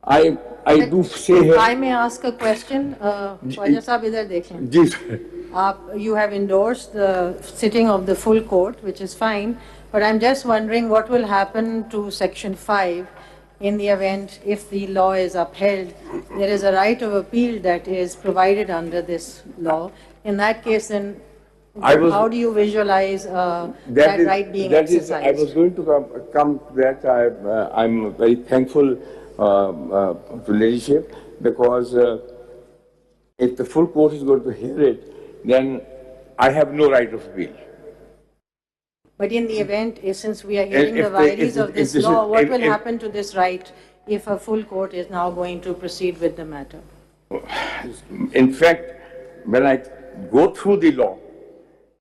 I do say here. I may ask a question. Khwaja Sahab, idhar dekhen. Ji sir. You have endorsed the sitting of the full court, which is fine, but I'm just wondering what will happen to Section 5 in the event if the law is upheld. There is a right of appeal that is provided under this law. In that case, then how do you visualize that right being exercised? I was going to come to that. I'm very thankful to leadership because if the full court is going to hear it, then I have no right of appeal. But in the event, since we are hearing the vagaries of this law, what will happen to this right if a full court is now going to proceed with the matter? In fact, when I go through the law,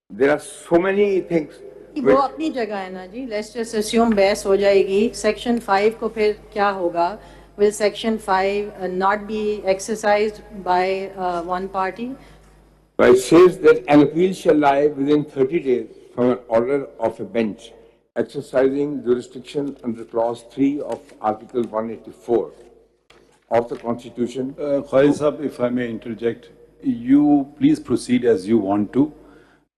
there are so many things. वो अपनी जगह है ना जी. Let's just assume बहस हो जाएगी. Section 5 को फिर क्या होगा? Will Section 5 not be exercised by one party? It says that an appeal shall lie within 30 days from an order of a bench exercising jurisdiction under Clause 3 of Article 184 of the Constitution. Qazi Sahab, if I may interject, you please proceed as you want to.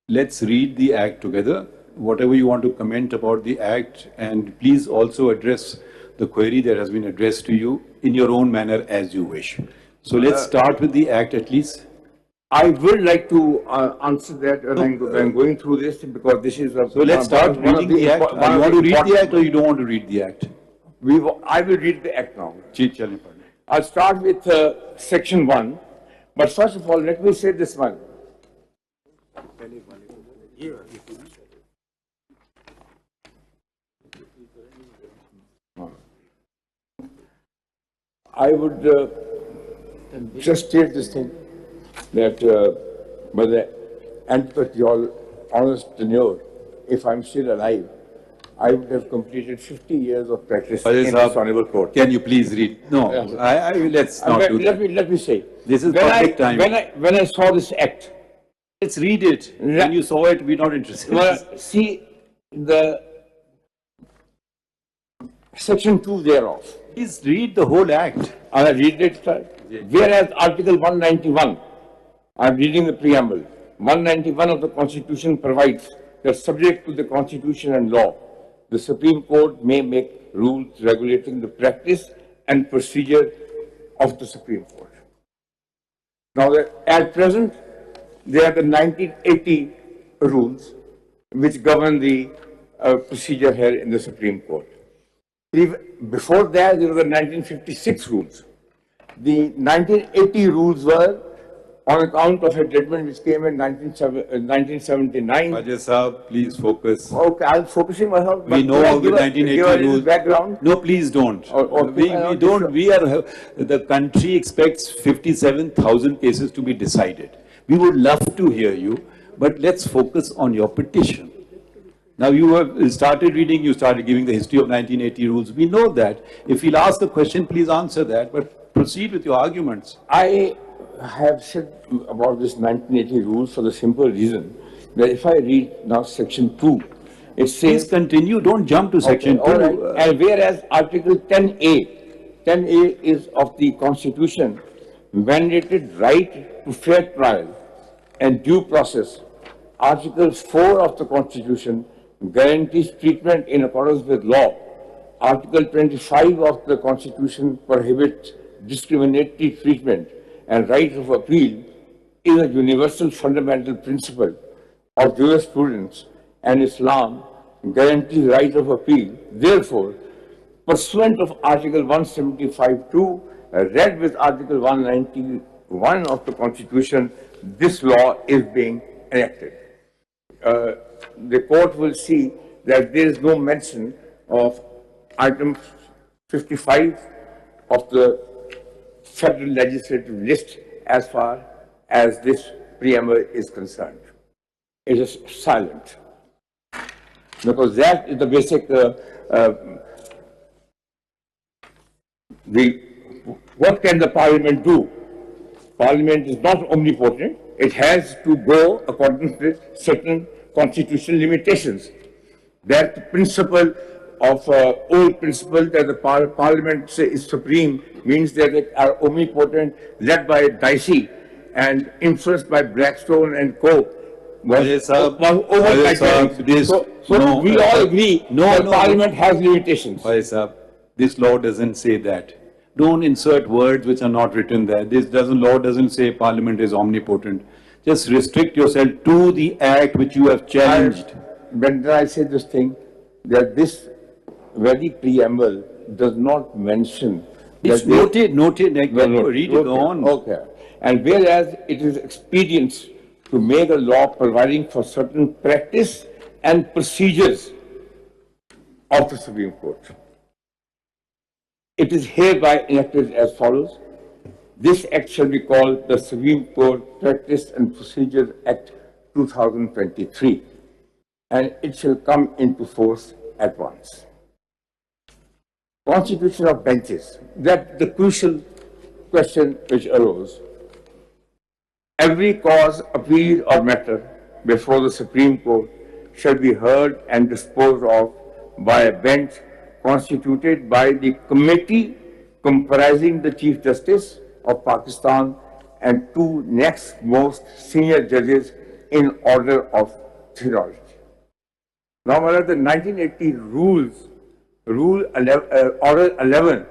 Let's read the Act together. Whatever you want to comment about the Act, and please also address the query that has been addressed to you in your own manner as you wish. So let's start with the Act at least. I would like to answer that when I'm going through this because this is a... So let's start reading the Act. Do you want to read the Act or you don't want to read the Act? I will read the Act now. I'll start with Section 1. But first of all, let me say this one. I would just state this thing, that by the end of your honest tenure, if I'm still alive, I would have completed 50 years of practice in this honorable court. Can you please read? No, let's not do that. Let me say. This is public time. When I saw this act, let's read it. When you saw it, we're not interested. Well, see the Section 2 thereof. Please read the whole Act. I read it, sir. Whereas Article 191, I'm reading the preamble, 191 of the Constitution provides that subject to the Constitution and law, the Supreme Court may make rules regulating the practice and procedure of the Supreme Court. Now, at present, there are the 1980 rules which govern the procedure here in the Supreme Court. Before that, there were the 1956 rules. The 1980 rules were on account of a judgment which came in 1979. Khwaja Sahab, please focus. Okay, I'm focusing myself. We know how the 1980 rules. Background. No, please don't. We don't. We are. The country expects 57,000 cases to be decided. We would love to hear you, but let's focus on your petition. Now you have started reading, you started giving the history of 1980 rules. We know that. If he'll ask a question, please answer that, but proceed with your arguments. I have said about this 1980 rules for the simple reason that if I read now Section 2, it says... Please continue, don't jump to Section 2. Right. And whereas Article 10A is of the Constitution, mandated right to fair trial and due process. Article 4 of the Constitution guarantees treatment in accordance with law. Article 25 of the Constitution prohibits discriminatory treatment, and right of appeal is a universal fundamental principle of jurisprudence, and Islam guarantees right of appeal. Therefore, pursuant of Article 175(2), read with Article 191 of the Constitution, this law is being enacted. The court will see that there is no mention of item 55 of the federal legislative list as far as this preamble is concerned. It is silent. Because that is the basic, what can the parliament do? Parliament is not omnipotent. It has to go according to certain constitutional limitations. That principle of old principle that the parliament is supreme means that they are omnipotent, led by Dicey and influenced by Blackstone and Co. was this, so we all agree that Parliament has limitations. This law doesn't say that. Don't insert words which are not written there. Law doesn't say Parliament is omnipotent. Just restrict yourself to the act which you have challenged. When I say this thing, that this very preamble does not mention. It's noted. Read it on. Okay. And whereas it is expedient to make a law providing for certain practice and procedures of the Supreme Court. It is hereby enacted as follows. This act shall be called the Supreme Court Practice and Procedure Act 2023, and it shall come into force at once. Constitution of benches, that the crucial question which arose. Every cause, appeal or matter before the Supreme Court shall be heard and disposed of by a bench constituted by the committee comprising the Chief Justice of Pakistan and two next most senior judges in order of seniority. Now, the 1980 rules, Order 11,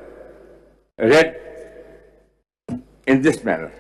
read in this manner.